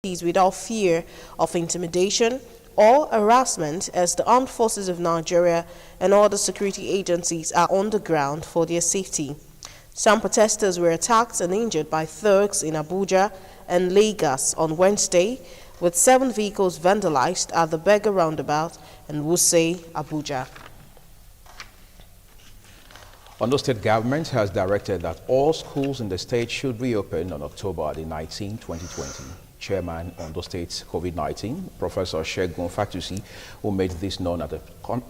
without fear of intimidation or harassment, as the armed forces of Nigeria and other security agencies are on the ground for their safety. Some protesters were attacked and injured by thugs in Abuja and Lagos on Wednesday, with 7 vehicles vandalized at the Berger roundabout in Wuse, Abuja. Ondo State government has directed that all schools in the state should reopen on October 19, 2020. Chairman Ondo State COVID-19, Professor Segun Fatusi, who made this known at a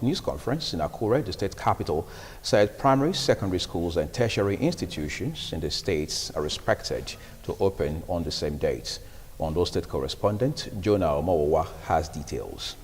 news conference in Akure, the state capital, said primary, secondary schools and tertiary institutions in the states are expected to open on the same date. Ondo State correspondent Jonah Omowa has details.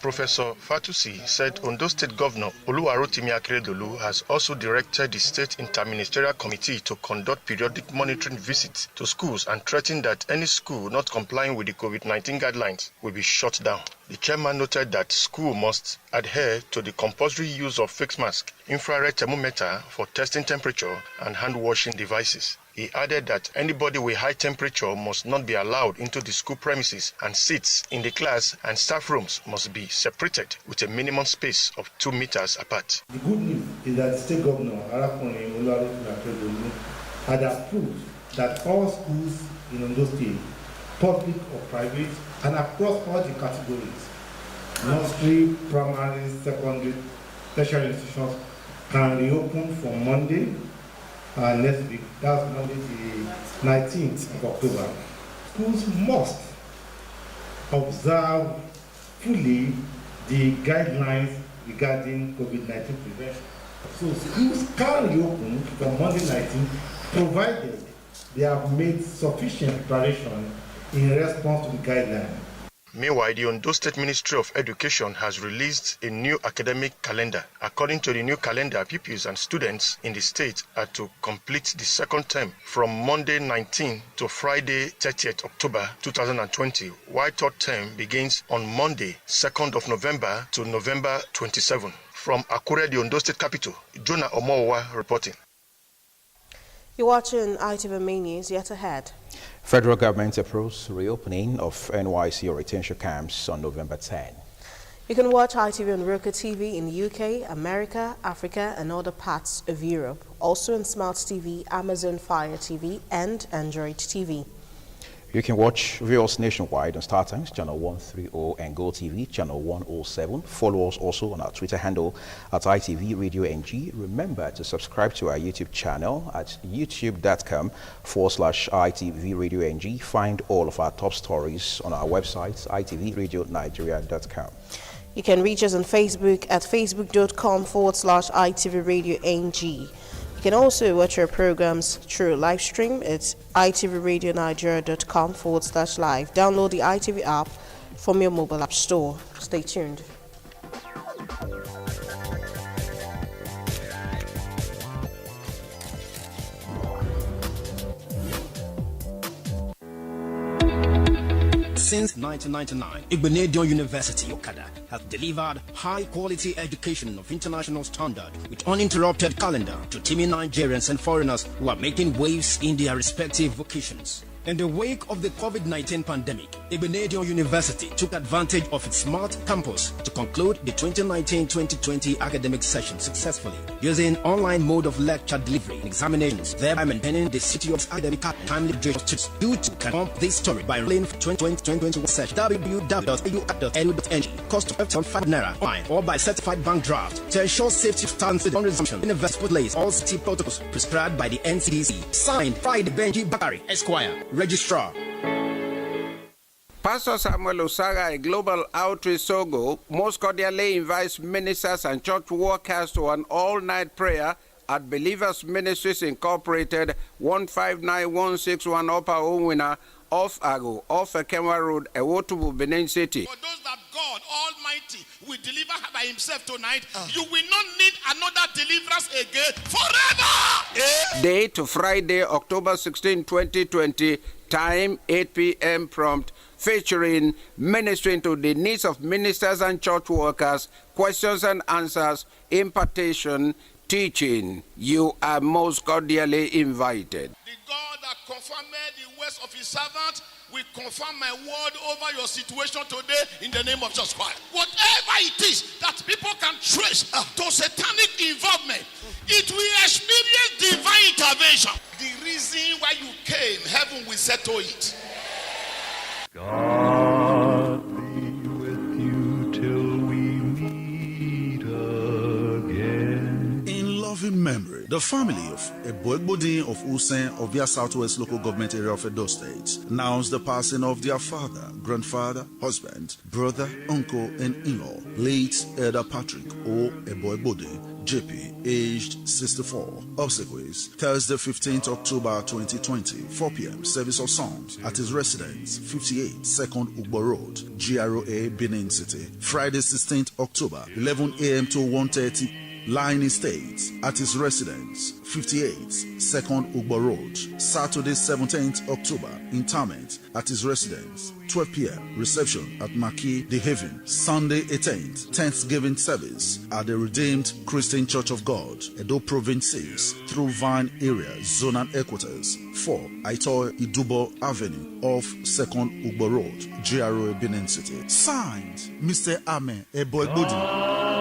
Professor Fatusi said Ondo State Governor Oluwarotimi Akeredolu has also directed the State Interministerial Committee to conduct periodic monitoring visits to schools and threatened that any school not complying with the COVID-19 guidelines will be shut down. The chairman noted that school must adhere to the compulsory use of face mask, infrared thermometer for testing temperature, and hand-washing devices. He added that anybody with high temperature must not be allowed into the school premises, and seats in the class and staff rooms must be separated with a minimum space of 2 meters apart. The good news is that the State Governor Arakunrin Oluwarotimi Akeredolu had approved that all schools in Ondo State, public or private, and across all the categories, nursery, primary, secondary, tertiary institutions, can reopen from Monday next week. That's Monday the 19th of October. Schools must observe fully the guidelines regarding COVID-19 prevention. So schools can reopen from Monday 19th, provided they have made sufficient preparation in response to the guidelines. Meanwhile, the Ondo State Ministry of Education has released a new academic calendar. According to the new calendar, pupils and students in the state are to complete the second term from Monday 19 to Friday 30th October 2020, while third term begins on Monday 2nd of November to November 27. From Akure, the Ondo State capital, Jonah Omowa reporting. You're watching ITV Main News. Yet ahead. Federal government approves reopening of NYC retention camps on November 10. You can watch ITV on Roku TV in UK, America, Africa, and other parts of Europe. Also on Smart TV, Amazon Fire TV, and Android TV. You can watch viewers nationwide on StarTimes, channel 130 and GoTV, channel 107. Follow us also on our Twitter handle at ITV Radio NG. Remember to subscribe to our YouTube channel at youtube.com/ITV Radio NG. Find all of our top stories on our website, itvradioNigeria.com. You can reach us on Facebook at facebook.com/ITV Radio NG. You can also watch our programs through live stream at itvradioNigeria.com/live. Download the ITV app from your mobile app store. Stay tuned. Since 1999, Igbinedion University, Okada, has delivered high-quality education of international standard with uninterrupted calendar to teeming Nigerians and foreigners who are making waves in their respective vocations. In the wake of the COVID-19 pandemic, Igbinedion University took advantage of its smart campus to conclude the 2019-2020 academic session successfully, using online mode of lecture delivery and examinations, thereby maintaining the city of academic and timely students. You too can pump this story by enrolling for 2020-2021 session www.au.edu.ng. Cost of ₦5 online or by certified bank draft. To ensure safety stands on resumption, University place all city protocols prescribed by the NCDC. Signed, Friday Benji Bakari, Esquire. Registrar. Pastor Samuel Osaga, a Global Outreach Sogo, most cordially invites ministers and church workers to an all-night prayer at Believers Ministries Incorporated, 159161 Upper Owina, off Ago, off Ekema Road, Ewotubu, Benin City. For those that God Almighty will deliver by himself tonight, you will not need another deliverance again forever. Date Friday, October 16, 2020, time 8 p.m. prompt, featuring ministering to the needs of ministers and church workers, questions and answers, impartation, teaching. You are most cordially invited. The God that confirmed the words of his servant we confirm my word over your situation today in the name of Jesus Christ. Whatever it is that people can trace to satanic involvement, it will experience divine intervention. The reason why you came, heaven will settle it. God be with you till we meet again. In loving memory, the family of Eboegbodin of Usen of their Southwest Local Government Area of Edo State announced the passing of their father, grandfather, husband, brother, uncle, and in-law, late Elder Patrick O. Eboegbodin, JP, aged 64. Obsequies, Thursday 15th October 2020, 4 p.m. Service of songs at his residence, 58 2nd Ugbo Road, GROA, Benin City. Friday 16th October, 11 a.m. to 1:30 Line Estates at his residence, 58 2nd Ugbo Road. Saturday 17th October, interment at his residence, 12 p.m. Reception at Maki The Haven. Sunday 18th, Thanksgiving service at the Redeemed Christian Church of God, Edo Province 6, through Vine Area, Zonal Headquarters, 4 Aito Idubo Avenue off 2nd Ugbo Road, GROA, Benin City. Signed, Mr. Ame Eboegbodin.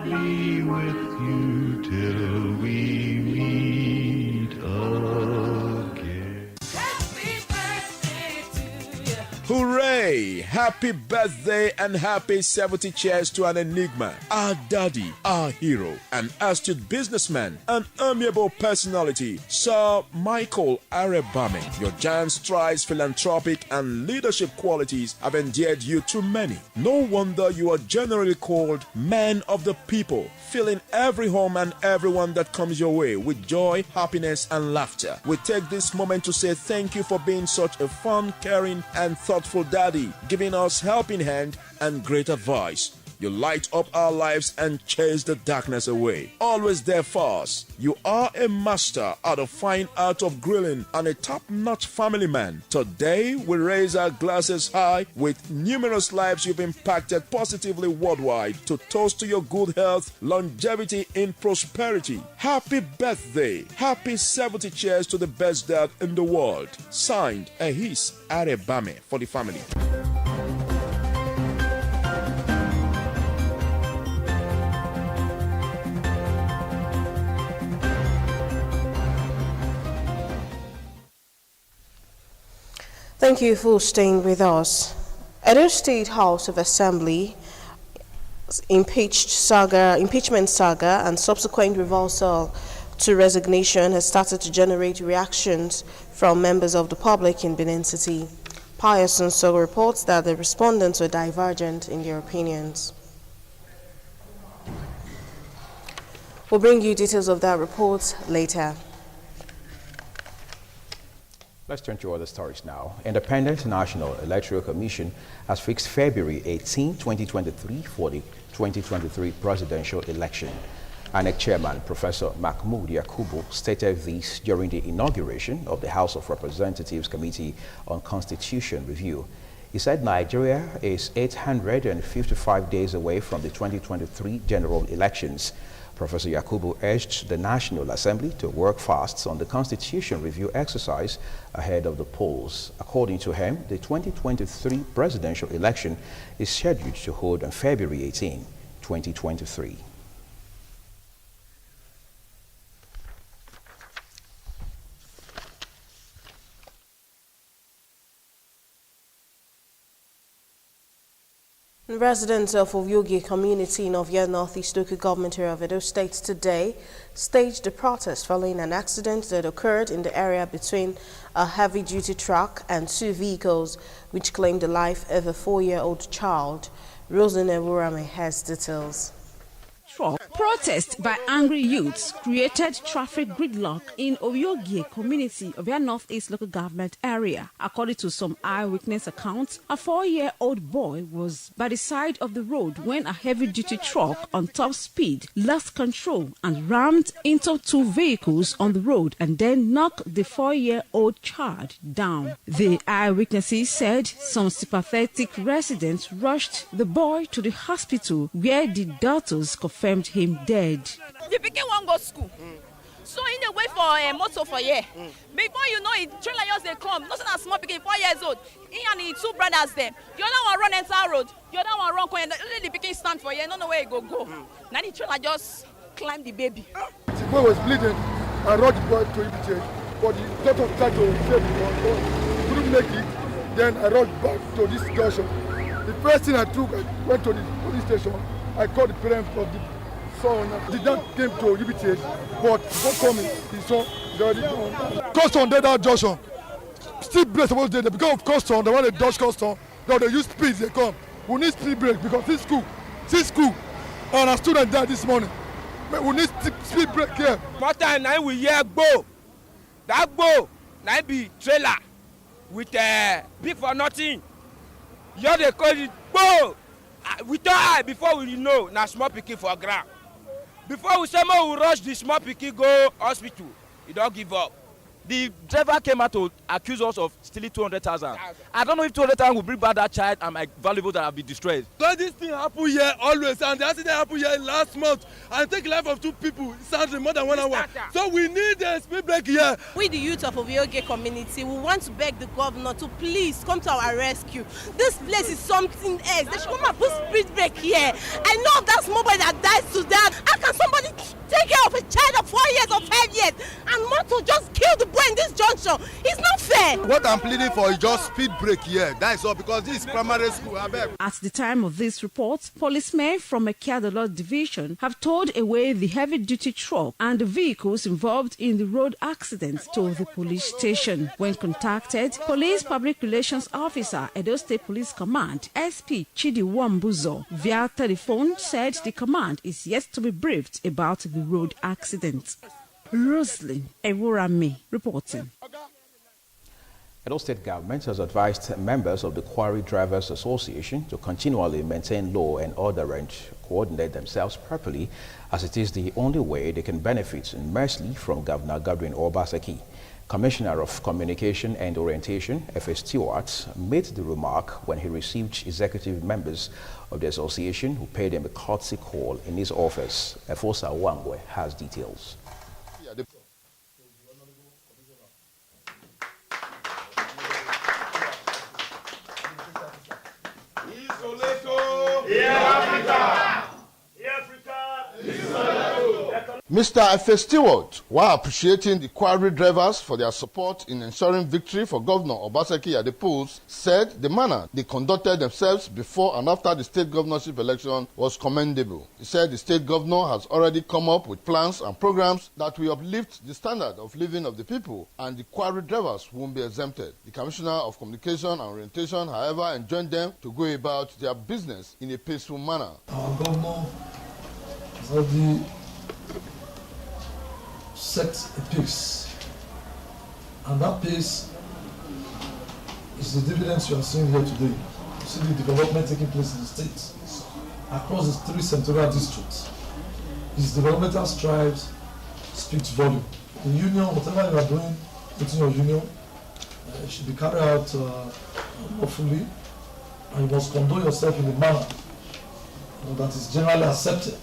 Be with you till we meet again. Happy birthday to you. Hooray! Happy birthday and happy 70 cheers to an enigma, our daddy, our hero, an astute businessman, an amiable personality, Sir Michael Arebame. Your giant strides, philanthropic and leadership qualities have endeared you to many. No wonder you are generally called man of the people, filling every home and everyone that comes your way with joy, happiness, and laughter. We take this moment to say thank you for being such a fun, caring, and thoughtful daddy, giving us helping hand and great advice. You light up our lives and chase the darkness away. Always there for us. You are a master at the fine art of grilling and a top-notch family man. Today, we raise our glasses high with numerous lives you've impacted positively worldwide to toast to your good health, longevity in prosperity. Happy birthday. Happy 70 cheers to the best dad in the world. Signed, Ahis Arebame for the family. Thank you for staying with us. Edo State House of Assembly impeachment saga and subsequent reversal to resignation has started to generate reactions from members of the public in Benin City. Pius Nso reports that the respondents were divergent in their opinions. We'll bring you details of that report later. Let's turn to other stories now. Independent National Electoral Commission has fixed February 18, 2023 for the 2023 presidential election. INEC Chairman Professor Mahmoud Yakubu stated this during the inauguration of the House of Representatives Committee on Constitution Review. He said Nigeria is 855 days away from the 2023 general elections. Professor Yakubu urged the National Assembly to work fast on the Constitution Review exercise ahead of the polls. According to him, the 2023 presidential election is scheduled to hold on February 18, 2023. Residents of Ovyogi community in Ovia Northeast Local Government area of Edo State today staged a protest following an accident that occurred in the area between a heavy-duty truck and two vehicles, which claimed the life of a 4-year-old child. Rosen Ewurame has details. Protest by angry youths created traffic gridlock in Ovyogi community of your Northeast Local Government area. According to some eyewitness accounts, a 4-year-old boy was by the side of the road when a heavy-duty truck on top speed lost control and rammed into two vehicles on the road and then knocked the 4-year-old child down. The eyewitnesses said some sympathetic residents rushed the boy to the hospital where the doctors confirmed him dead. The pikin won't go school. So in a way for a motor for year. Before you know it, trailer just they come. Not a small picking 4 years old. He and the two brothers there. The other one run entire road. The other one run coin. The picking stand for you. No know where you go. Now the trailer just climb the baby. The boy was bleeding. I rushed the boy to Obituaries, but the doctor tried to save him. Couldn't make it. Then I rushed back to this junction. The first thing I took, I went to the police station. I called the parents of the son. The dad came to Obituaries, but before coming, the son is already gone. Custom dead that junction. Still brake supposed to there because of custom. They want to dodge custom. Now they use speeds. They come. We need speed brake because this school, and a student died this morning. But we need speed brake here. What time now we hear go? That go now be trailer with big for nothing. You they call it go. We die before we know na small pikin for ground. Before we say we rush the small pikin go hospital, he don't give up. The driver came out to accuse us of stealing 200,000. I don't know if 200,000 will bring back that child and my valuables that have been destroyed. So this thing happen here always, and the accident happened here last month, and take the life of 2 people. It sounds more than 1 hour. So we need a speed break here. We, the youth of Obioge community, we want to beg the governor to please come to our rescue. This place is something else. They should come and put speed break here. I know of that small boy that dies to that. How can somebody take care of a child of 4 years or 5 years and motor just kill the boy in this junction? It's not fair. What I'm pleading for is just speed break here. That is all, because this is primary school. At the time of this report, policemen from Ekiadolo Division have towed away the heavy-duty truck and the vehicles involved in the road accident to the police station. When contacted, Police Public Relations Officer, Edo State Police Command, SP Chidi Wambuzo, via telephone said the command is yet to be briefed about the road accident. Roslyn Ewurame reporting. Edo State government has advised members of the Quarry Drivers Association to continually maintain law and order and coordinate themselves properly, as it is the only way they can benefit immensely from Governor Godwin Obaseki. Commissioner of Communication and Orientation, F.A. Stewart, made the remark when he received executive members of the association who paid him a courtesy call in his office. Efosa Wangwe has details. Mr. F.A. Stewart, while appreciating the quarry drivers for their support in ensuring victory for Governor Obaseki at the polls, said the manner they conducted themselves before and after the state governorship election was commendable. He said the state governor has already come up with plans and programs that will uplift the standard of living of the people, and the quarry drivers won't be exempted. The Commissioner of Communication and Orientation, however, enjoined them to go about their business in a peaceful manner. Our governor has already set a pace, and that pace is the dividends you are seeing here today. You see the development taking place in the state across the 3 senatorial districts. His developmental strides speaks volume. The union, whatever you are doing within your union, should be carried out lawfully, and you must conduct yourself in a manner that is generally accepted.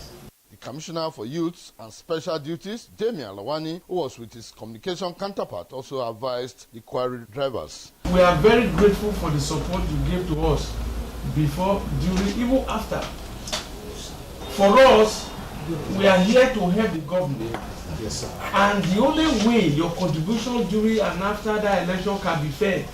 Commissioner for Youth and Special Duties, Damian Lawani, who was with his communication counterpart, also advised the quarry drivers. We are very grateful for the support you gave to us before, during, even after. For us, we are here to help the government. Yes, sir. And the only way your contribution during and after that election can be fair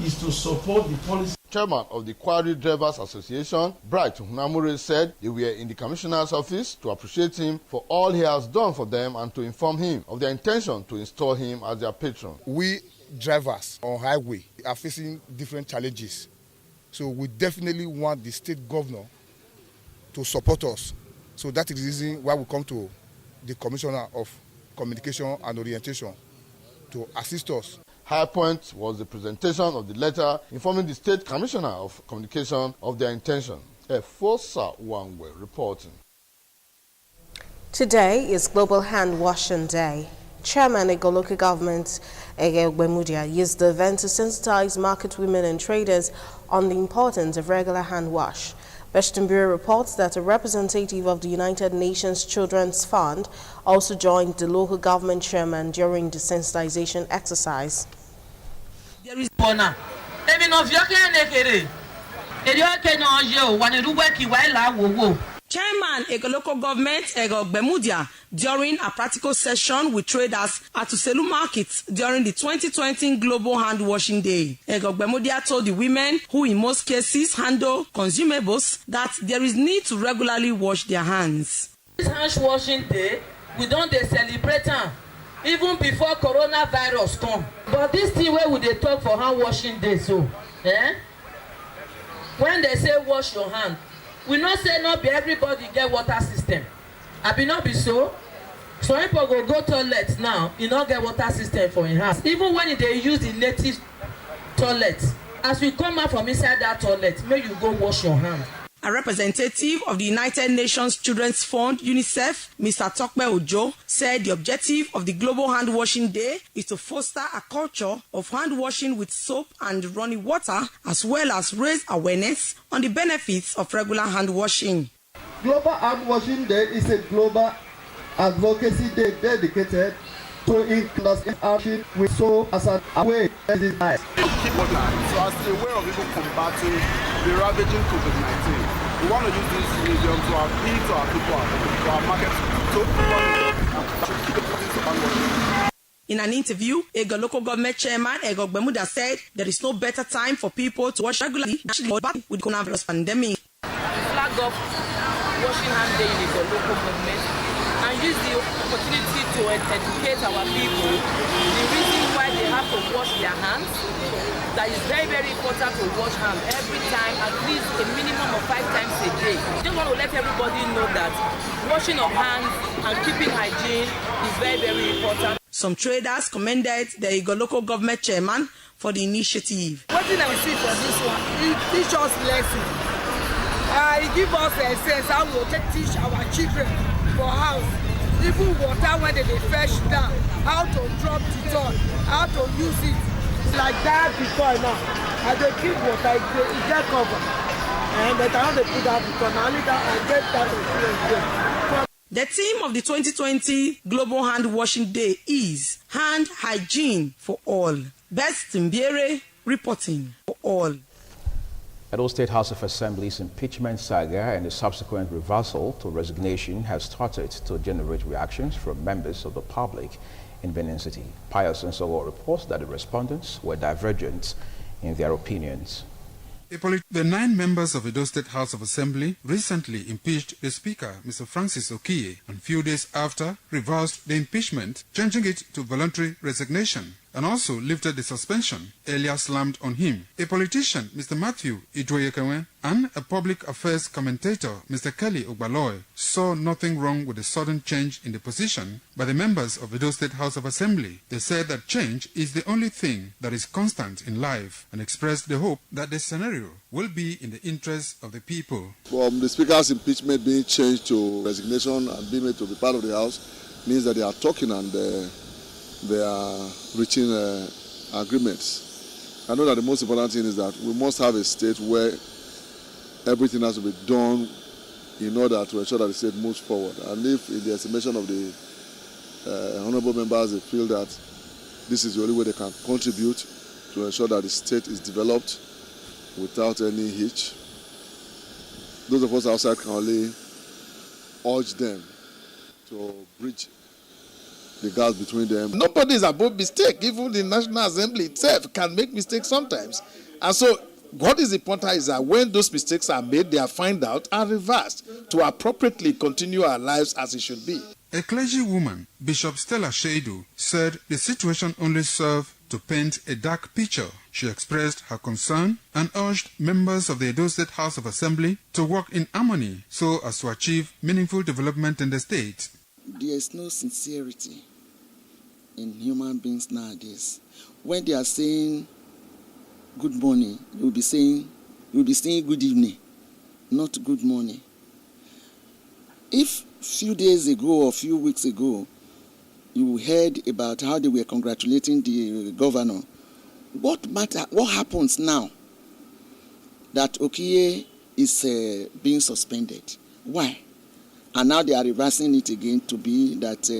is to support the policy. Chairman of the Quarry Drivers Association, Bright Hunamure, said they were in the commissioner's office to appreciate him for all he has done for them and to inform him of their intention to install him as their patron. We drivers on highway are facing different challenges, so we definitely want the state governor to support us. So that is the reason why we come to the Commissioner of Communication and Orientation to assist us. High point was the presentation of the letter informing the State Commissioner of Communication of their intention. Efosa Wangwe reporting. Today is Global Hand Washing Day. Chairman Ego Local Government Ege Ogbemudia used the event to sensitize market women and traders on the importance of regular hand wash. Western Bureau reports that a representative of the United Nations Children's Fund also joined the local government chairman during the sensitization exercise. There is Bona. Chairman Ego local government Ego Bemudia during a practical session with traders at Uselu Market during the 2020 Global Hand Washing Day. Ego Bemudia told the women who in most cases handle consumables that there is need to regularly wash their hands. This hand washing day, we don't celebrate am even before coronavirus come. But this thing where we dey talk for hand washing day so, when they say wash your hand, we not say not be everybody get water system. I be not be so. Some people go toilet now, you not get water system for in house. Even when they use the native toilet, as we come out from inside that toilet, make you go wash your hand. A representative of the United Nations Children's Fund, UNICEF, Mr. Tokpe Ojo, said the objective of the Global Hand Washing Day is to foster a culture of hand washing with soap and running water, as well as raise awareness on the benefits of regular hand washing. Global Hand Washing Day is a global advocacy day dedicated to include action with soap as a way to this life. Keep on that. So as a way of even combating the ravaging COVID-19, we want to use this medium to appeal to our people, to our market, to people. In an interview, Ego local government chairman Ego Bemuda said there is no better time for people to wash regularly with the coronavirus pandemic. Flag up washing hand day in Ego local government and use the opportunity to educate our people the reason why they have to wash their hands. That is very, very important to wash hands every time, at least a minimum of 5 times a day. I just want to let everybody know that washing of hands and keeping hygiene is very, very important. Some traders commended the Ego local government chairman for the initiative. What did I see for this one? It teaches us lessons. It gives us a sense how we will teach our children for house. Even water when they fetch down, how to drop the ton, how to use it. Like that before now, and they keep water, it get covered. And they cannot put that before now, only that I get that experience. The theme of the 2020 Global Hand Washing Day is Hand Hygiene for All. Best Mbiere reporting for all. Edo State House of Assembly's impeachment saga and the subsequent reversal to resignation has started to generate reactions from members of the public in Benin City. Pius Nsogo reports that the respondents were divergent in their opinions. The 9 members of Edo State House of Assembly recently impeached the Speaker, Mr. Francis Okiye, and a few days after reversed the impeachment, changing it to voluntary resignation, and also lifted the suspension earlier slammed on him. A politician, Mr. Matthew Idroyekewe, and a public affairs commentator, Mr. Kelly Ogbaloy, saw nothing wrong with the sudden change in the position by the members of Edo State House of Assembly. They said that change is the only thing that is constant in life and expressed the hope that the scenario will be in the interest of the people. From the Speaker's impeachment being changed to resignation and being made to be part of the House means that they are talking and they are reaching agreements. I know that the most important thing is that we must have a state where everything has to be done in order to ensure that the state moves forward. And if in the estimation of the honorable members they feel that this is the only way they can contribute to ensure that the state is developed without any hitch, those of us outside can only urge them to bridge the gap between them. Nobody is above mistake. Even the National Assembly itself can make mistakes sometimes. And so what is important is that when those mistakes are made, they are found out and reversed to appropriately continue our lives as it should be. A clergywoman, Bishop Stella Shaidu, said the situation only served to paint a dark picture. She expressed her concern and urged members of the Edo State House of Assembly to work in harmony so as to achieve meaningful development in the state. There is no sincerity in human beings nowadays. When they are saying good morning, you'll be saying good evening, not good morning. If a few days ago or a few weeks ago, you heard about how they were congratulating the governor, what happens now that Okiye is being suspended. Why? And now they are reversing it again to be that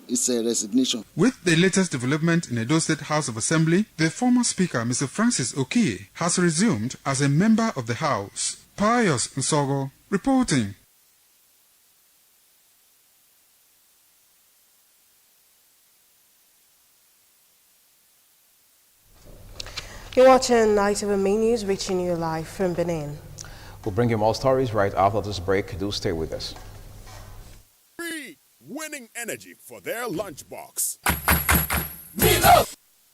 it's a resignation. With the latest development in Edo State House of Assembly, the former Speaker, Mr. Francis Okiye, has resumed as a member of the House. Pius Nsogo reporting. You're watching Night of a Main News, reaching you live from Benin. We'll bring you more stories right after this break. Do stay with us. Free winning energy for their lunchbox.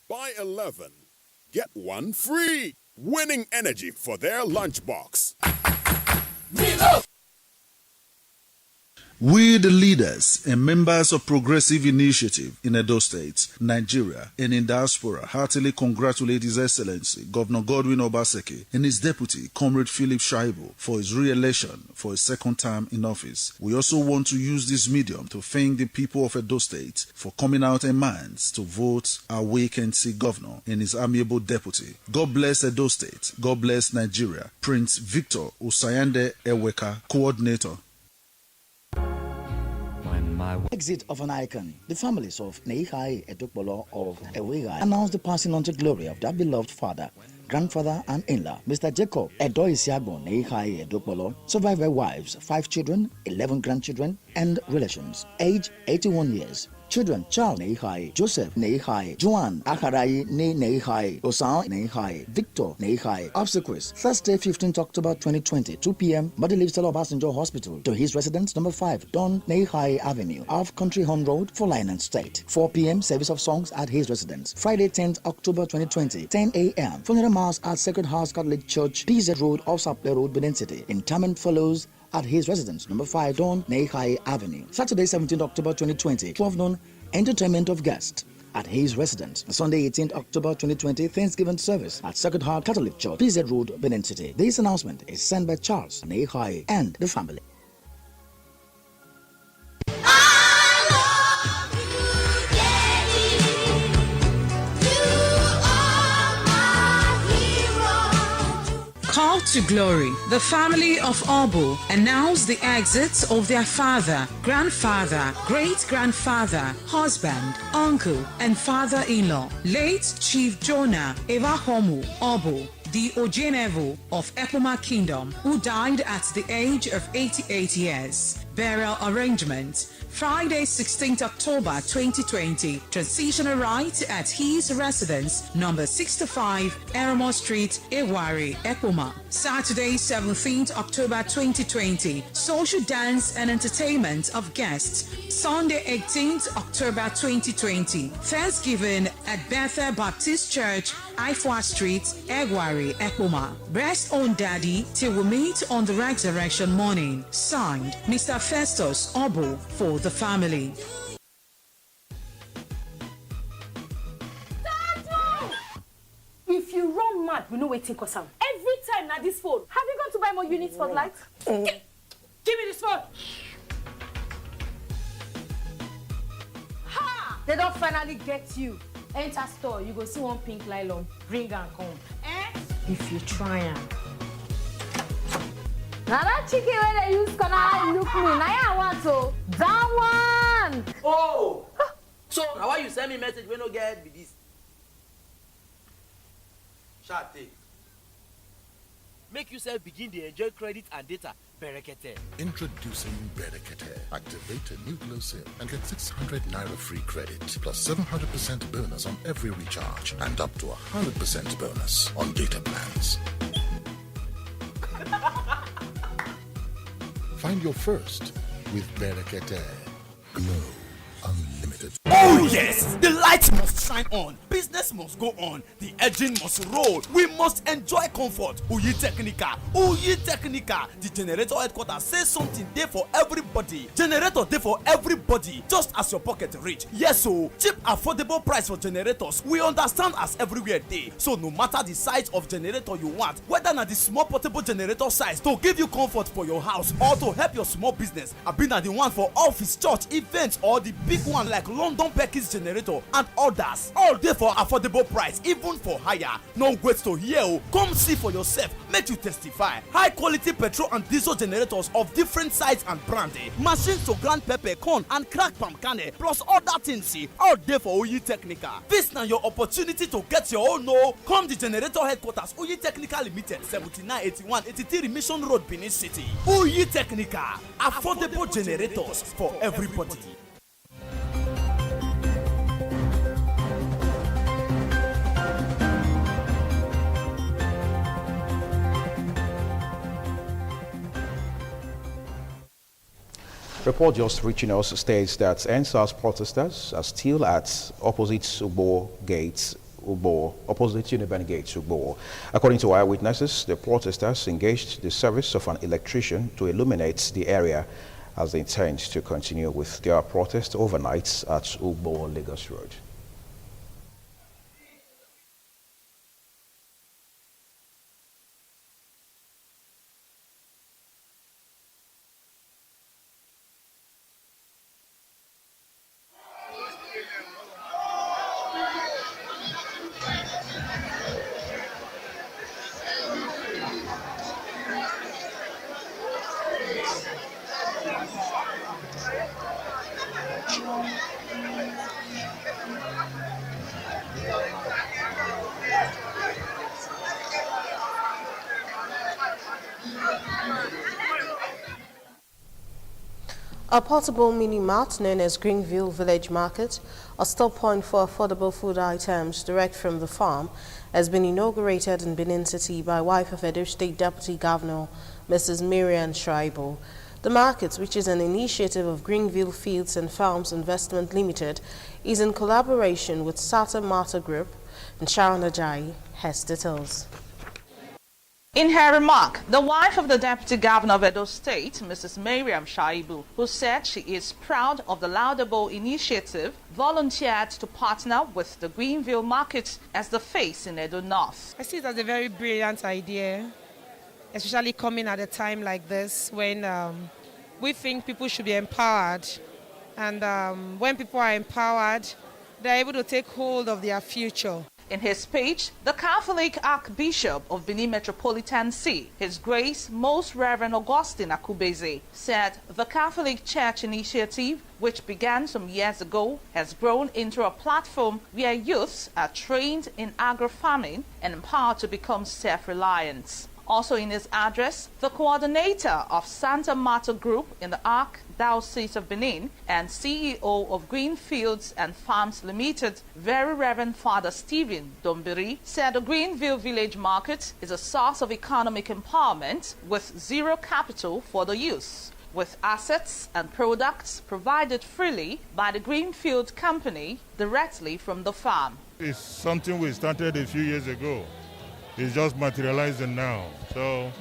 Buy 11, get one free. Winning energy for their lunchbox. We, the leaders and members of Progressive Initiative in Edo State, Nigeria, and in diaspora, heartily congratulate His Excellency Governor Godwin Obaseki and his deputy, Comrade Philip Shaibu, for his re-election for his second term in office. We also want to use this medium to thank the people of Edo State for coming out en masse to vote our vacancy governor and his amiable deputy. God bless Edo State. God bless Nigeria. Prince Victor Usayande Eweka, Coordinator. Exit of an icon. The families of Neihai Edokbolo of Ewega announced the passing on to glory of their beloved father, grandfather, and in-law, Mr. Jacob Edo Isiagbo Neihai Edokbolo, survived by wives, 5 children, 11 grandchildren, and relations. Age 81 years. Children: Charles Neihai, Joseph Neihai, Joan Akarai Neihai, Osan Neihai, Victor Neihai. Obsequies: Thursday, 15th October 2020, 2 p.m. Body leaves Stella Obasanjo Hospital to his residence, number 5, Don Neihai Avenue, off Country Home Road, for Line and State. 4 p.m. Service of songs at his residence. Friday, 10th October 2020, 10 a.m. Funeral mass at Sacred Heart Catholic Church, PZ Road, off Saple Road, Benin City. Interment follows at his residence, number 5, Don Neihai Avenue. Saturday, 17th October 2020, 12 noon, entertainment of guests at his residence. Sunday, 18th October 2020, Thanksgiving service at Sacred Heart Catholic Church, PZ Road, Benin City. This announcement is sent by Charles Neihai and the family. Call to glory. The family of Obu announced the exits of their father, grandfather, great-grandfather, husband, uncle, and father-in-law, late Chief Jonah Evahomu Obu, the Ojenevo of Epoma Kingdom, who died at the age of 88 years. Burial arrangement: Friday, 16th October 2020, transitional rite at his residence, number 65, Eremo Street, Ewari, Epoma. Saturday, 17th October 2020, social dance and entertainment of guests. Sunday, 18th October 2020, Thanksgiving at Bethel Baptist Church, Ifwa Street, Ewari, Epoma. Rest on Daddy till we meet on the resurrection morning. Signed, Mr. Festus Obo, for the family. If you run mad, we know waiting cause am. Every time na this phone. Have you gone to buy more units for light? Give me this phone. Ha! They don't finally get you. Enter store, you go see one pink nylon. Bring and come. If you try am. Now that chicken where they use corner look me. Now I want to. That one. Oh! So, now why you send me message when no get with this? Shut it. Make yourself begin to enjoy credit and data. Berekete. Introducing Berekete. Activate a new glow sale and get 600 Naira free credit plus 700% bonus on every recharge and up to 100% bonus on data plans. Find your first with Berekete. Glow Unlimited. Oh yes, the light must shine on, business must go on, the engine must roll, we must enjoy comfort. Uyi Technica, the generator headquarters says something there for everybody. Generator there for everybody, just as your pocket reach. Yes, so cheap affordable price for generators, we understand as everywhere day. So no matter the size of generator you want, whether na the small portable generator size to give you comfort for your house or to help your small business, abi na the one for office, church, events, or the big one like London Perkins generator and others, all there for for affordable price, even for higher. No wait to hear. Come see for yourself. Make you testify. High quality petrol and diesel generators of different size and brand. Machines to grind pepper, corn, and crack palm kernel, plus other things out there for Oyi Technica. This now your opportunity to get your own. No, come the generator headquarters, Oyi Technica Limited, 7981 83 Mission Road, Benin City. Oyi Technica, affordable generators for everybody. Report just reaching us states that NSAS protesters are still at opposite Ugbo gates, opposite Uniben Gates, Ugbo. According to eyewitnesses, the protesters engaged the service of an electrician to illuminate the area as they intend to continue with their protest overnight at Ugbo, Lagos Road. A portable mini-mart known as Greenville Village Market, a stop point for affordable food items direct from the farm, has been inaugurated in Benin City by wife of Edo State Deputy Governor, Mrs. Miriam Shaibu. The market, which is an initiative of Greenville Fields and Farms Investment Limited, is in collaboration with Sata Mata Group, and Sharon Ajayi has details. In her remark, the wife of the Deputy Governor of Edo State, Mrs. Miriam Shaibu, who said she is proud of the laudable initiative, volunteered to partner with the Greenville Market as the face in Edo North. I see it as a very brilliant idea, especially coming at a time like this when we think people should be empowered. And when people are empowered, they're able to take hold of their future. In his speech, the Catholic Archbishop of Benin Metropolitan See, His Grace Most Reverend Augustine Akubeze, said the Catholic Church initiative, which began some years ago, has grown into a platform where youths are trained in agro-farming and empowered to become self-reliant. Also in his address, the coordinator of Santa Marta Group in the Archdiocese of Benin and CEO of Greenfields and Farms Limited, Very Reverend Father Stephen Dombiri, said the Greenville Village Market is a source of economic empowerment with zero capital for the youth, with assets and products provided freely by the Greenfield Company directly from the farm. It's something we started a few years ago. It's just materializing now. So,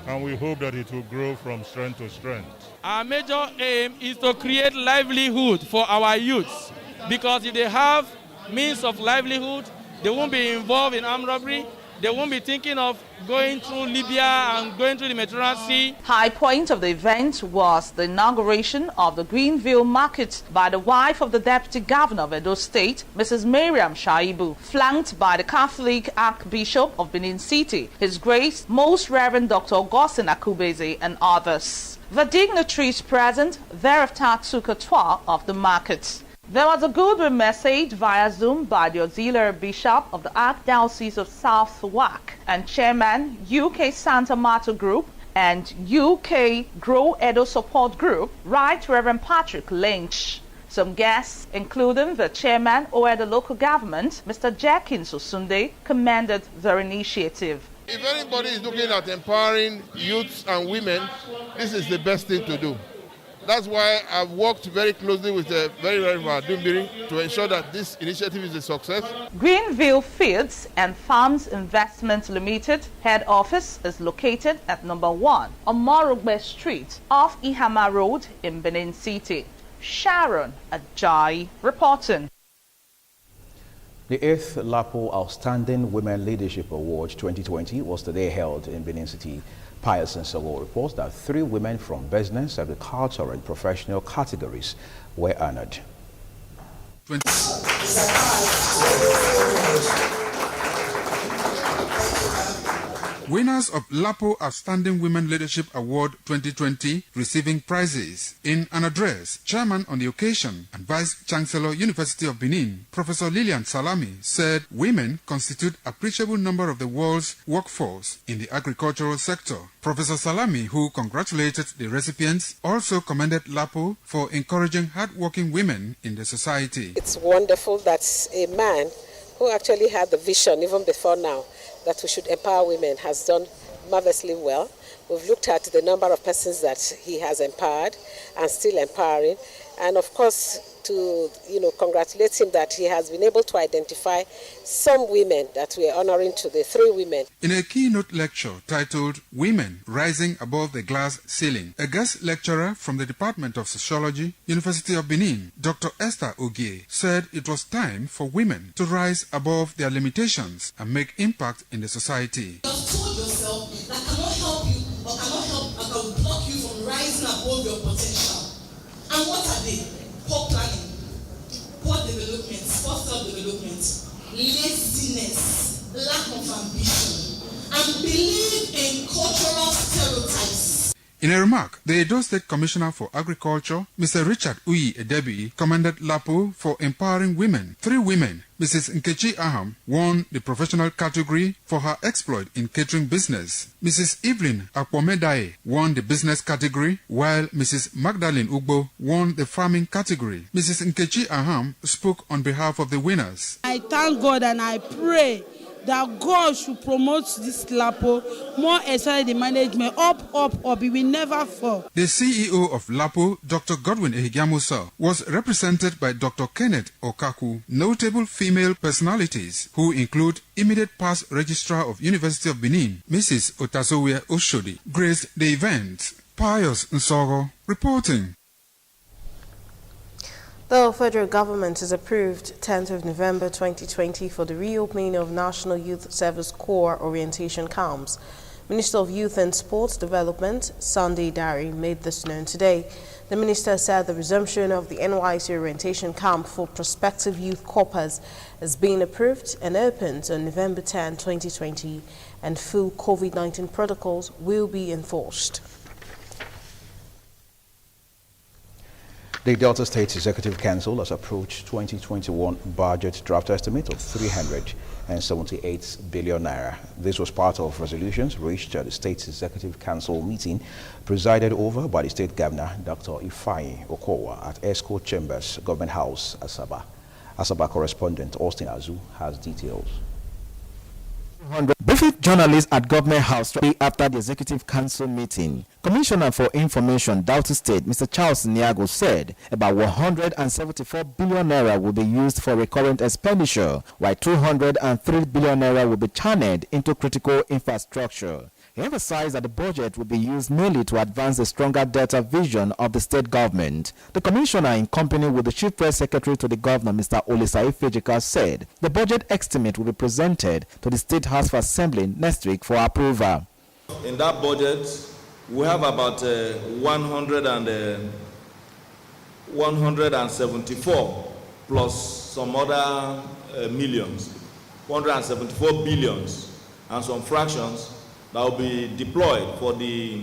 and we hope that it will grow from strength to strength. Our major aim is to create livelihood for our youths, because if they have means of livelihood, they won't be involved in armed robbery, they won't be thinking of going through Libya and going through the Mediterranean Sea. High point of the event was the inauguration of the Greenville Market by the wife of the Deputy Governor of Edo State, Mrs. Miriam Shaibu, flanked by the Catholic Archbishop of Benin City, His Grace Most Reverend Dr. Augustine Akubeze, and others. The dignitaries present thereafter took a tour of the market. There was a goodwill message via Zoom by the Auxiliary Bishop of the Archdiocese of South Souak and Chairman UK Santa Marta Group and UK Grow Edo Support Group, Right Reverend Patrick Lynch. Some guests, including the Chairman of the local government, Mr. Jenkins Osunde, commended their initiative. If anybody is looking at empowering youths and women, this is the best thing to do. That's why I've worked very closely with the Very Reverend Dumbiri to ensure that this initiative is a success. Greenville Fields and Farms Investment Limited head office is located at number 1 on Morugbe Street off Ihama Road in Benin City. Sharon Ajayi reporting. The 8th Lapo Outstanding Women Leadership Award 2020 was today held in Benin City. Pius and Solo reports that 3 women from business, agriculture, and professional categories were honored. Winners of Lapo Outstanding Women Leadership Award 2020 receiving prizes. In an address, Chairman on the occasion and Vice Chancellor, University of Benin, Professor Lilian Salami, said women constitute appreciable number of the world's workforce in the agricultural sector. Professor Salami, who congratulated the recipients, also commended Lapo for encouraging hardworking women in the society. It's wonderful that a man who actually had the vision even before now that we should empower women has done marvelously well. We've looked at the number of persons that he has empowered and still empowering, and of course to congratulate him that he has been able to identify some women that we are honoring today, 3 women. In a keynote lecture titled Women Rising Above the Glass Ceiling, a guest lecturer from the Department of Sociology, University of Benin, Dr. Esther Ogie, said it was time for women to rise above their limitations and make impact in the society. You have told yourself that cannot help you or cannot help and can block you from rising above your potential. And what are they? Poor planning, poor development, poor self-development, laziness, lack of ambition, and belief in cultural stereotypes. In a remark, the Edo State Commissioner for Agriculture, Mr. Richard Uyi Edebi, commended Lapo for empowering women. 3 women, Mrs. Nkechi Aham, won the professional category for her exploit in catering business. Mrs. Evelyn Akwomedae won the business category, while Mrs. Magdalene Ugbo won the farming category. Mrs. Nkechi Aham spoke on behalf of the winners. I thank God and I pray that God should promote this Lapo, more especially the management, up, we will never fall. The CEO of Lapo, Dr. Godwin Ehigiamusa, was represented by Dr. Kenneth Okaku. Notable female personalities, who include immediate past registrar of University of Benin, Mrs. Otasowe Oshodi, graced the event. Pius Nsoro reporting. The federal government has approved 10th of November 2020 for the reopening of National Youth Service Corps orientation camps. Minister of Youth and Sports Development, Sunday Dari, made this known today. The minister said the resumption of the NYC orientation camp for prospective youth corpers has been approved and opened on November 10, 2020, and full COVID-19 protocols will be enforced. The Delta State Executive Council has approved 2021 budget draft estimate of 378 billion naira. This was part of resolutions reached at the State Executive Council meeting presided over by the State Governor, Dr. Ifeanyi Okowa, at ESCO Chambers, Government House, Asaba. Asaba correspondent Austin Azu has details. Briefed journalists at Government House after the Executive Council meeting. Commissioner for Information, Delta State, Mr. Charles Niago, said about 174 billion naira will be used for recurrent expenditure, while 203 billion naira will be channeled into critical infrastructure. He emphasized that the budget will be used mainly to advance the stronger Delta vision of the state government. The commissioner, in company with the Chief Press Secretary to the governor, Mr. Olisai Fejika, said the budget estimate will be presented to the State House of Assembly next week for approval. In that budget, we have about 174 plus some other millions, 174 billions and some fractions that will be deployed for the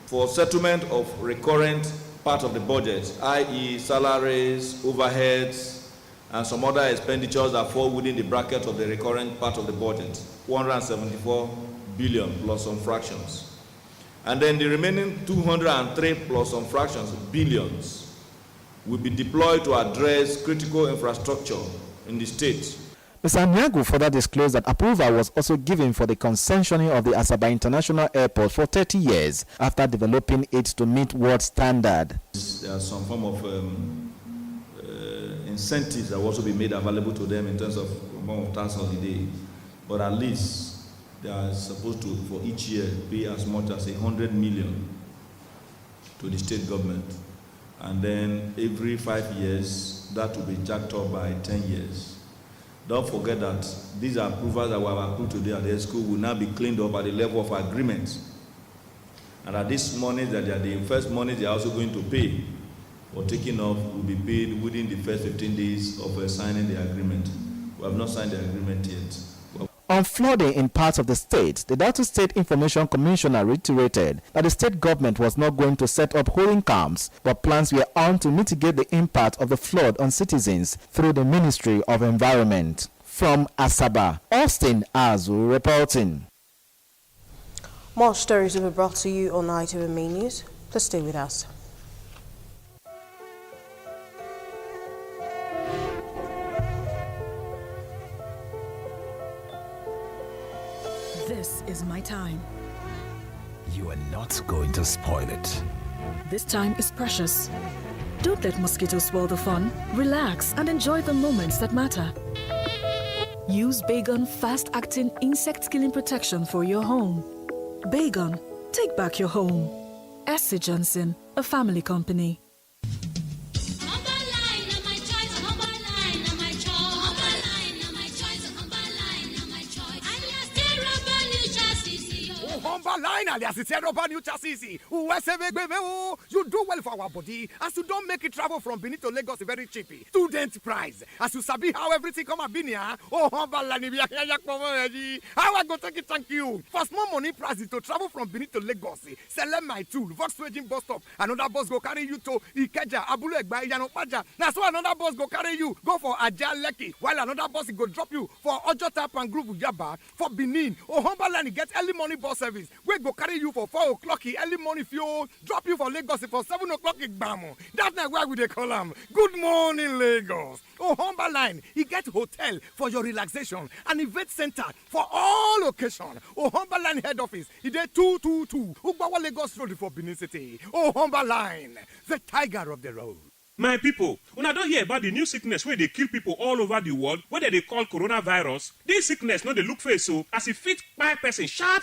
for settlement of recurrent part of the budget, i.e. salaries, overheads, and some other expenditures that fall within the bracket of the recurrent part of the budget, 174 billion plus some fractions. And then the remaining 203 plus some fractions billions will be deployed to address critical infrastructure in the state. Mr. Nyagu further disclosed that approval was also given for the concessioning of the Asaba International Airport for 30 years after developing it to meet world standard. There are some form of incentives that will also be made available to them in terms of amount of tax holiday, but at least they are supposed to, for each year, pay as much as 100 million to the state government, and then every 5 years that will be jacked up by 10 years. Don't forget that these approvals that we have approved today at the school will now be cleaned up at the level of agreements. And that this money that they are the first money they are also going to pay for taking off will be paid within the first 15 days of signing the agreement. We have not signed the agreement yet. On flooding in parts of the state, the Delta State Information Commissioner reiterated that the state government was not going to set up holding camps, but plans were on to mitigate the impact of the flood on citizens through the Ministry of Environment. From Asaba, Austin Azu reporting. More stories will be brought to you on ITV Main News. Please stay with us. This is my time. You are not going to spoil it. This time is precious. Don't let mosquitoes spoil the fun. Relax and enjoy the moments that matter. Use Baygon fast-acting insect-killing protection for your home. Baygon, take back your home. S.C. Johnson, a family company. Line alias it's Europa New Chassis. You do well for our body as you don't make it travel from Benin to Lagos very cheap. Student price. As you sabi how everything come a Benin. How I go take it, thank you. For small money price to travel from Benin to Lagos. Select my tool. Volkswagen bus stop. Another bus go carry you to Ikeja, Abule Egba, Yanopaja. Now so another bus go carry you. Go for Ajah Lekki. While another bus go drop you for Ojota and Group Yaba for Benin. Line get early morning bus service. We go carry you for 4 o'clock early morning fuel, drop you for Lagos for 7 o'clock. That's not why we they call them. Good morning, Lagos. Humber Line, he get hotel for your relaxation and event center for all occasion. Humber Line head office, he did 222 Ugbawa Lagos Road for Benin City. Humber Line, the tiger of the road. My people, una don hear about the new sickness where they kill people all over the world, whether they call coronavirus. This sickness no dey look face so as it fit by person sharp.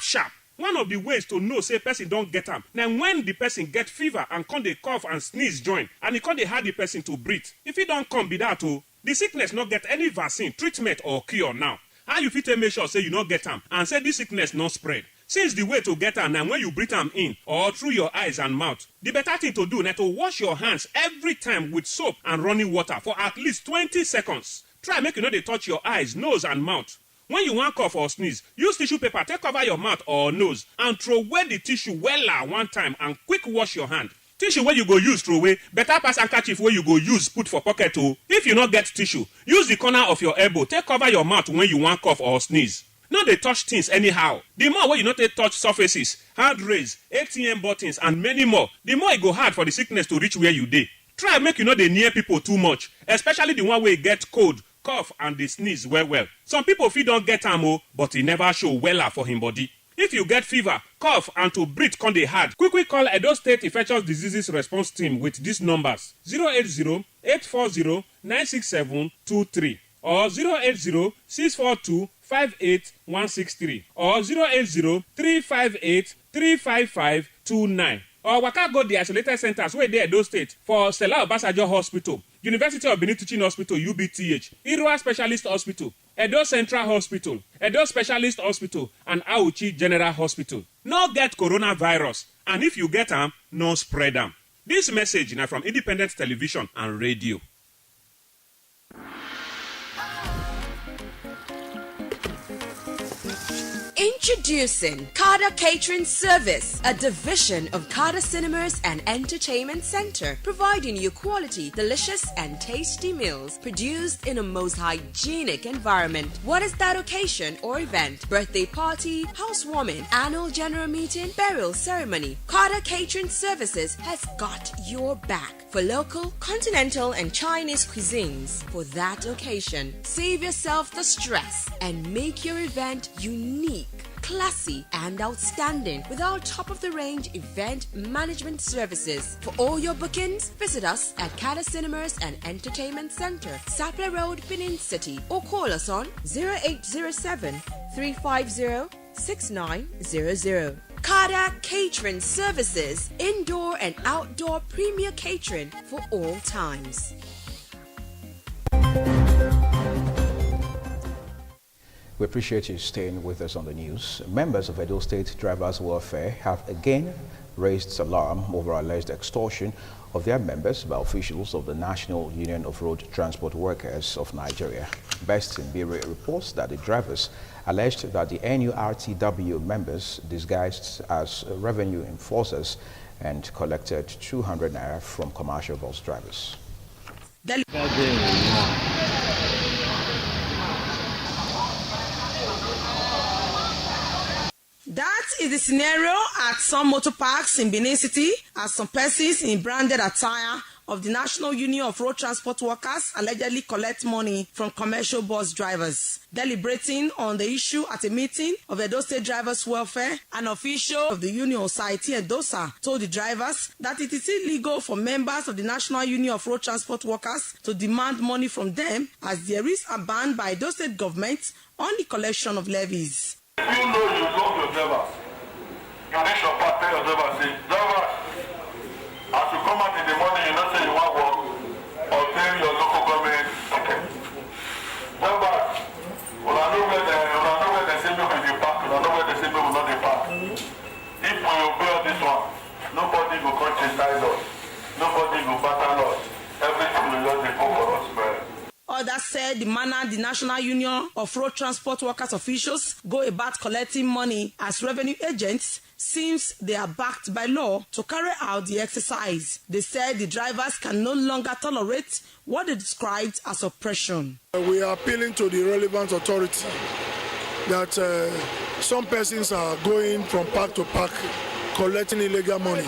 One of the ways to know say person don't get am, now when the person get fever and come dey cough and sneeze join, and it come dey hard the person to breathe. If it don't come be that the sickness not get any vaccine, treatment or cure now. How you fit make sure say you not get am and say this sickness not spread? Since the way to get am now when you breathe am in or through your eyes and mouth, the better thing to do na to wash your hands every time with soap and running water for at least 20 seconds. Try make you no dey touch your eyes, nose and mouth. When you want cough or sneeze, use tissue paper take cover your mouth or nose and throw away the tissue wella one time and quick wash your hand. Tissue wey you go use throw away better pass handkerchief wey you go use put for pocket o. If you no get tissue, use the corner of your elbow take cover your mouth when you want cough or sneeze. No dey touch things anyhow. The more wey you no take touch surfaces, hand raise, ATM buttons and many more, the more e go hard for the sickness to reach where you dey. Try make you no dey near people too much, especially the one wey get cold, cough and dey sneeze well. Some people fit don get am but e never show wella for him body. If you get fever, cough and to breathe come dey hard, quick call Edo State Infectious Diseases Response Team with these numbers: 080-840-96723 or 080-642-58163 or 080-358-35529. Or waka go the isolated centers wey dey Edo State for Stella Obasanjo Hospital, University of Benin Teaching Hospital UBTH, Irua Specialist Hospital, Edo Central Hospital, Edo Specialist Hospital, and Auchi General Hospital. No get coronavirus, and if you get am, no spread am. This message na from Independent Television and Radio. Introducing Kada Catering Service, a division of Kada Cinemas and Entertainment Center, providing you quality, delicious and tasty meals produced in a most hygienic environment. What is that occasion or event? Birthday party, housewarming, annual general meeting, burial ceremony? Kada Catering Services has got your back for local, continental and Chinese cuisines for that occasion. Save yourself the stress and make your event unique, classy and outstanding with our top-of-the-range event management services. For all your bookings, visit us at Kada Cinemas and Entertainment Center, Sapler Road, Benin City, or call us on 0807-350-6900. Kada Catering Services, indoor and outdoor premier catering for all times. We appreciate you staying with us on the news. Members of Edo State Drivers Welfare have again raised alarm over alleged extortion of their members by officials of the National Union of Road Transport Workers of Nigeria. Best in Bire reports that the drivers alleged that the NURTW members disguised as revenue enforcers and collected 200 naira from commercial bus drivers. That is the scenario at some motor parks in Benin City as some persons in branded attire of the National Union of Road Transport Workers allegedly collect money from commercial bus drivers. Deliberating on the issue at a meeting of Edo State Drivers Welfare, an official of the Union Society Edosa told the drivers that it is illegal for members of the National Union of Road Transport Workers to demand money from them as there is a ban by Edo State government on the collection of levies. If you know you love your drivers, you reach your part, tell your drivers, say, drivers, as you come out in the morning, you don't say you want work, or pay your local government ticket. Drivers, well, I know where they say me will be park, I know where they say me will not be park. If we obey on this one, nobody will come chastise us, nobody will batter us, everything will just be good for us, man. Others said the manner the National Union of Road Transport Workers officials go about collecting money as revenue agents seems they are backed by law to carry out the exercise. They said the drivers can no longer tolerate what they described as oppression. We are appealing to the relevant authority that some persons are going from park to park collecting illegal money.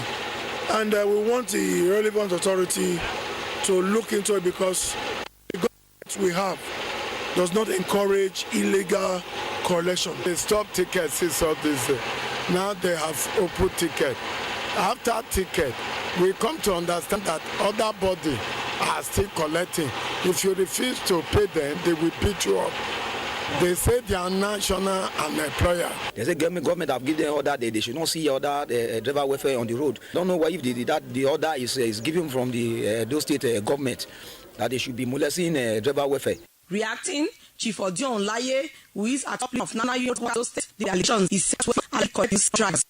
And we want the relevant authority to look into it because we have does not encourage illegal collection. They stop tickets since all this. Now they have open ticket. After ticket, we come to understand that other body are still collecting. If you refuse to pay them, they will beat you up. They say they are national and employer. They say government have given them order they should not see other driver welfare on the road. Don't know why if the order is given from the those state government that they should be molesting driver welfare. Reacting, Chief Odion Laye, who is at top of Nana Youth State, the allegations is set with alcohol drugs.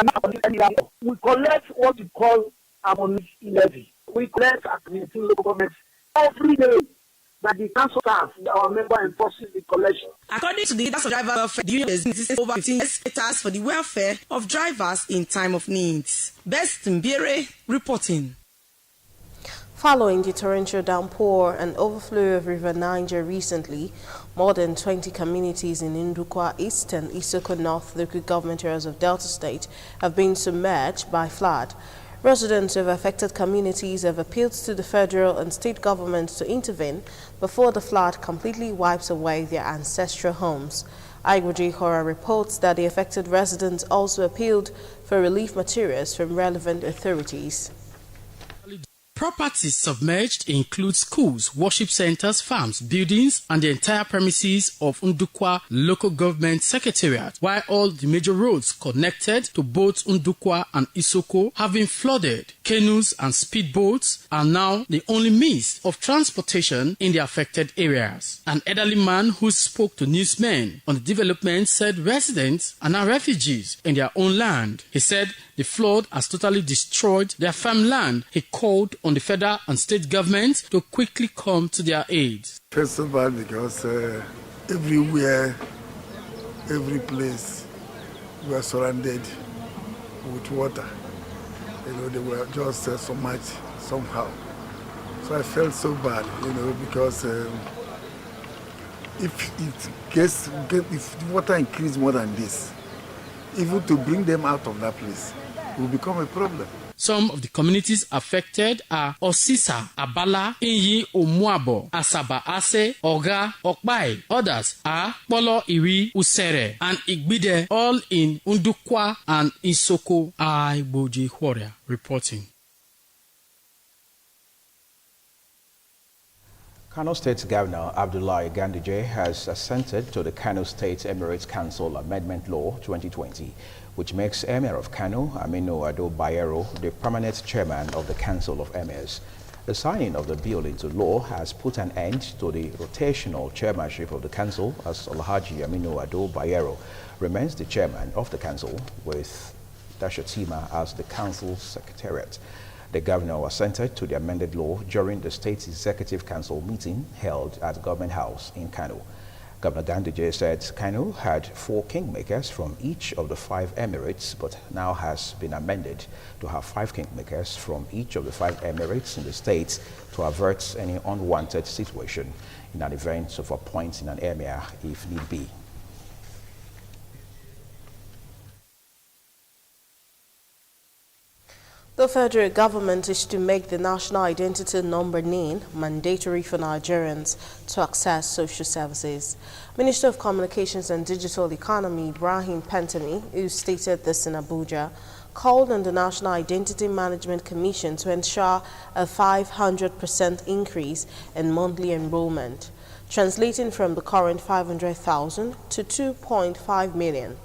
We collect what we call ammunition levy. We collect at the local government every day. That the council staff, our member enforces the collection. According to the leaders of driver welfare, the union exists over 15 status for the welfare of drivers in time of needs. Best Mbire reporting. Following the torrential downpour and overflow of River Niger recently, more than 20 communities in Ndukwa East and Isoko North local government areas of Delta State have been submerged by flood. Residents of affected communities have appealed to the federal and state governments to intervene before the flood completely wipes away their ancestral homes. Igboji Hora reports that the affected residents also appealed for relief materials from relevant authorities. Properties submerged include schools, worship centers, farms, buildings, and the entire premises of Ndukwa Local Government Secretariat, while all the major roads connected to both Ndukwa and Isoko have been flooded. Canoes and speedboats are now the only means of transportation in the affected areas. An elderly man who spoke to newsmen on the development said residents are now refugees in their own land. He said the flood has totally destroyed their farmland. He called on the federal and state government to quickly come to their aid. First of all, because everywhere, every place, we are surrounded with water. You know, they were just so much somehow. So I felt so bad, you know, because if the water increases more than this, even to bring them out of that place will become a problem. Some of the communities affected are Osisa, Abala, Inyi, Omuabo, Asaba Ase, Oga, Okpai. Others are Polo Iri, Usere, and Igbide, all in Ndukwa and Isoko. Igboji Hora reporting. Kano State Governor Abdullahi Ganduje has assented to the Kano State Emirates Council Amendment Law 2020, which makes Emir of Kano, Aminu Ado Bayero, the permanent chairman of the Council of Emirs. The signing of the bill into law has put an end to the rotational chairmanship of the council, as Alhaji Aminu Ado Bayero remains the chairman of the council, with Dashatima as the council's secretariat. The governor assented to the amended law during the state's executive council meeting held at Government House in Kano. Governor Ganduje said Kano had 4 kingmakers from each of the 5 emirates, but now has been amended to have 5 kingmakers from each of the 5 emirates in the state to avert any unwanted situation in an event of appointing an emir if need be. The federal government is to make the national identity number NIN mandatory for Nigerians to access social services. Minister of Communications and Digital Economy Ibrahim Pantami, who stated this in Abuja, called on the National Identity Management Commission to ensure a 500% increase in monthly enrollment, translating from the current 500,000 to 2.5 million.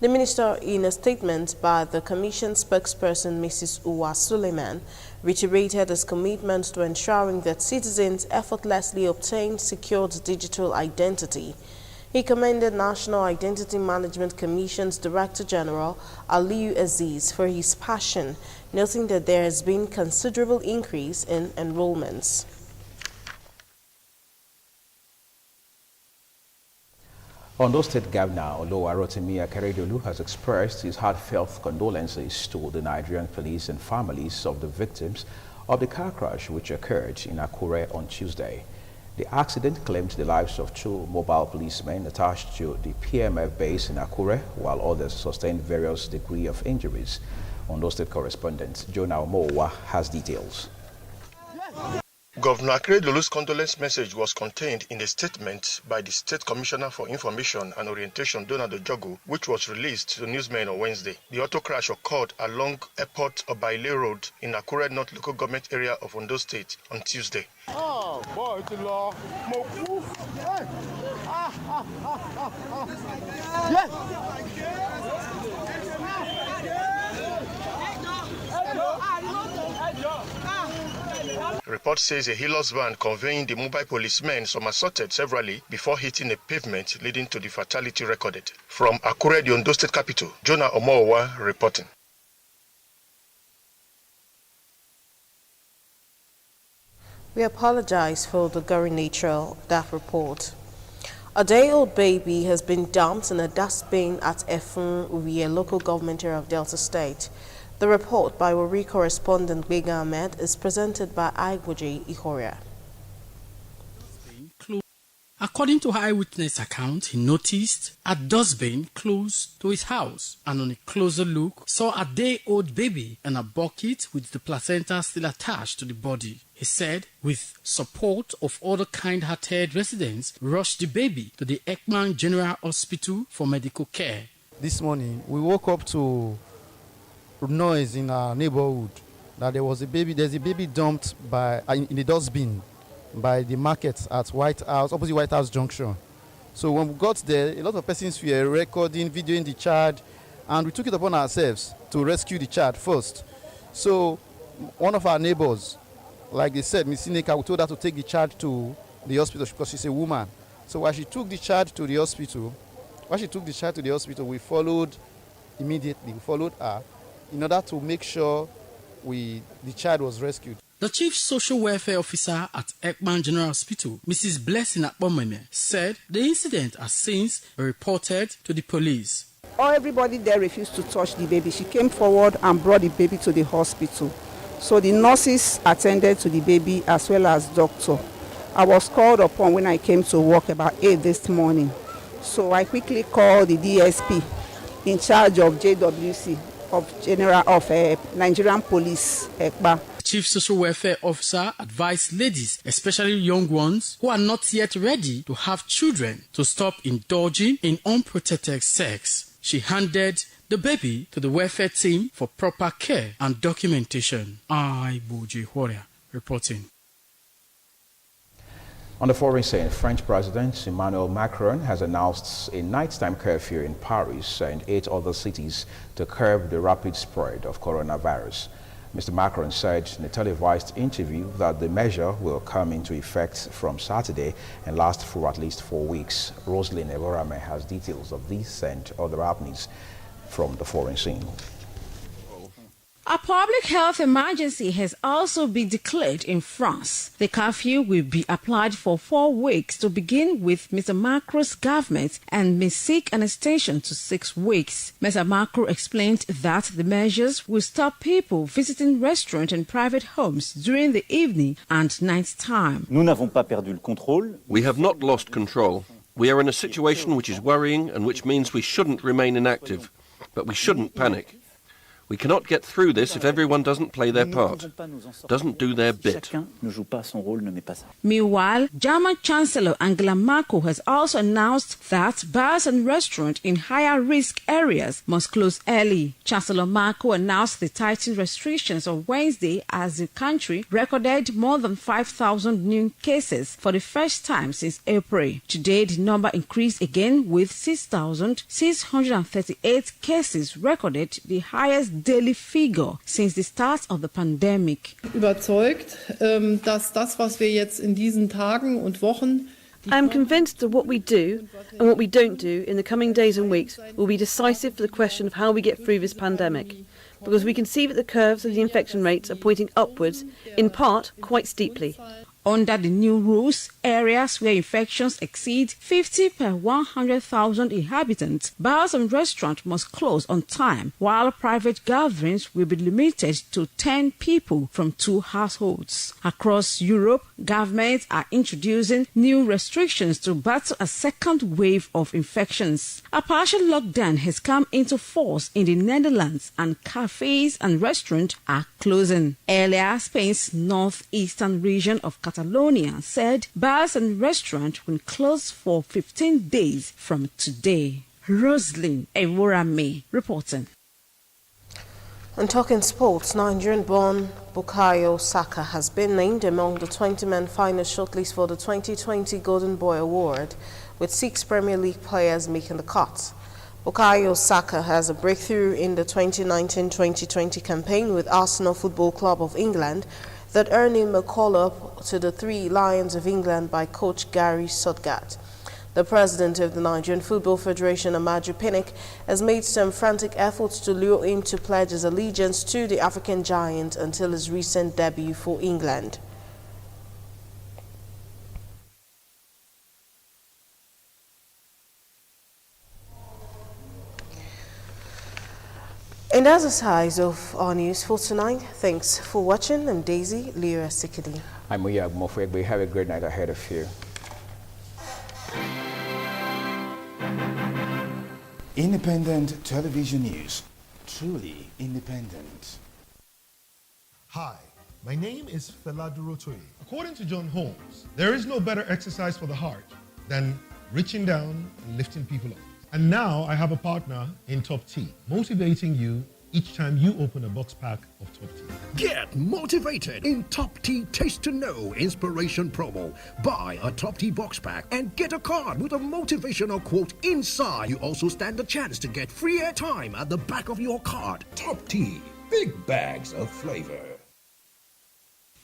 The minister, in a statement by the Commission spokesperson, Mrs. Uwa Suleiman, reiterated his commitment to ensuring that citizens effortlessly obtain secured digital identity. He commended National Identity Management Commission's Director General, Aliyu Aziz, for his passion, noting that there has been considerable increase in enrollments. Ondo State Governor Oluwarotimi Akeredolu has expressed his heartfelt condolences to the Nigerian police and families of the victims of the car crash which occurred in Akure on Tuesday. The accident claimed the lives of 2 mobile policemen attached to the PMF base in Akure, while others sustained various degrees of injuries. Ondo State correspondent Jonah Omowa has details. Governor Akeredolu's condolence message was contained in a statement by the State Commissioner for Information and Orientation, Donald Ojogu, which was released to newsmen on Wednesday. The auto crash occurred along Airport Obaile Road in Akure North Local Government area of Ondo State on Tuesday. Oh, boy, it's a law. Report says a Hilos van conveying the mobile policemen somersaulted severally before hitting a pavement, leading to the fatality recorded. From Akure, the Ondo State capital, Jonah Omowa reporting. We apologize for the gory nature of that report. A day-old baby has been dumped in a dustbin at Efun, Urie, local government area of Delta State. The report by Wari correspondent Bega Ahmed is presented by Aigwoji Ihoria. According to eyewitness account, he noticed a dustbin close to his house and on a closer look saw a day-old baby and a bucket with the placenta still attached to the body. He said, with support of other kind-hearted residents, rushed the baby to the Ekman General Hospital for medical care. This morning, we woke up to noise in our neighborhood that there's a baby dumped in the dustbin by the market at White House, opposite White House Junction. So when we got there, a lot of persons were recording, videoing the child, and we took it upon ourselves to rescue the child first. So one of our neighbors, like they said, Miss Ineka, we told her to take the child to the hospital because she's a woman. So while she took the child to the hospital, we followed immediately. We followed her in order to make sure the child was rescued. The Chief Social Welfare Officer at Ekman General Hospital, Mrs. Blessing Akpomeme, said the incident has since been reported to the police. Everybody there refused to touch the baby. She came forward and brought the baby to the hospital. So the nurses attended to the baby as well as doctor. I was called upon when I came to work about 8 this morning. So I quickly called the DSP in charge of JWC, of Nigerian Police, Ekpa. Chief Social Welfare Officer advised ladies, especially young ones who are not yet ready to have children, to stop indulging in unprotected sex. She handed the baby to the welfare team for proper care and documentation. Aigwoji Ihoria reporting. On the foreign scene, French President Emmanuel Macron has announced a nighttime curfew in Paris and 8 other cities to curb the rapid spread of coronavirus. Mr. Macron said in a televised interview that the measure will come into effect from Saturday and last for at least 4 weeks. Rosalind Eborame has details of these and other happenings from the foreign scene. A public health emergency has also been declared in France. The curfew will be applied for 4 weeks to begin with Mr. Macron's government and may seek an extension to 6 weeks. Mr. Macron explained that the measures will stop people visiting restaurants and private homes during the evening and night time. Nous n'avons pas perdu le contrôle. We have not lost control. We are in a situation which is worrying and which means we shouldn't remain inactive, but we shouldn't panic. We cannot get through this if everyone doesn't play their part, doesn't do their bit. Meanwhile, German Chancellor Angela Merkel has also announced that bars and restaurants in higher risk areas must close early. Chancellor Merkel announced the tightened restrictions on Wednesday as the country recorded more than 5,000 new cases for the first time since April. Today, the number increased again with 6,638 cases recorded, the highest daily figure since the start of the pandemic. Überzeugt, dass das, was wir jetzt in diesen Tagen und Wochen I am convinced that what we do and what we don't do in the coming days and weeks will be decisive for the question of how we get through this pandemic, because we can see that the curves of the infection rates are pointing upwards, in part quite steeply. Under the new rules, areas where infections exceed 50 per 100,000 inhabitants, bars and restaurants must close on time, while private gatherings will be limited to 10 people from 2 households. Across Europe, governments are introducing new restrictions to battle a second wave of infections. A partial lockdown has come into force in the Netherlands, and cafes and restaurants are closing. Earlier, Spain's northeastern region of Catalonia said bars and restaurants will close for 15 days from today. Rosalind Eworame reporting. And talking sports, Nigerian-born Bukayo Saka has been named among the 20-man finalist shortlist for the 2020 Golden Boy Award, with 6 Premier League players making the cut. Bukayo Saka has a breakthrough in the 2019-2020 campaign with Arsenal Football Club of England that earned him a call-up to the 3 Lions of England by coach Gary Southgate. The president of the Nigerian Football Federation, Amaju Pinnick, has made some frantic efforts to lure him to pledge his allegiance to the African giant until his recent debut for England. And that's the size of our news for tonight. Thanks for watching. I'm Daisy Lyra Sikidi. I'm Muya Mofwegbe. Have a great night ahead of you. Independent television news. Truly independent. Hi, my name is Fela Durotoye. According to John Holmes, there is no better exercise for the heart than reaching down and lifting people up. And now I have a partner in Top Tea, motivating you each time you open a box pack of Top Tea. Get motivated in Top Tea Taste to Know Inspiration Promo. Buy a Top Tea box pack and get a card with a motivational quote inside. You also stand a chance to get free airtime at the back of your card. Top Tea, big bags of flavor.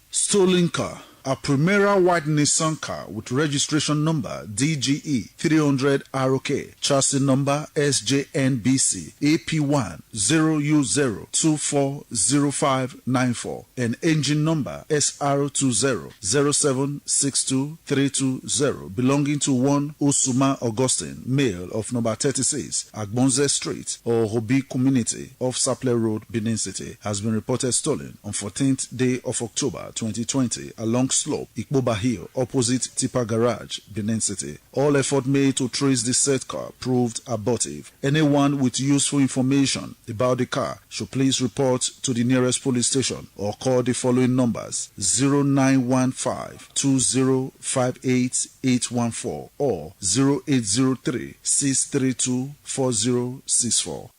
Stolen car. A Primera white Nissan car with registration number DGE 300 ROK, chassis number SJNBC AP1 0U0240594, and engine number SR20 0762320, belonging to one Osuma Augustine, male of number 36, Agbonze Street or Hobi Community of Saple Road, Benin City, has been reported stolen on 14th day of October 2020 along Slope, Ikboba Hill, opposite Tipa Garage, Benin City. All effort made to trace the said car proved abortive. Anyone with useful information about the car should please report to the nearest police station or call the following numbers: 0915-2058814 or 0803-632-4064.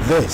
This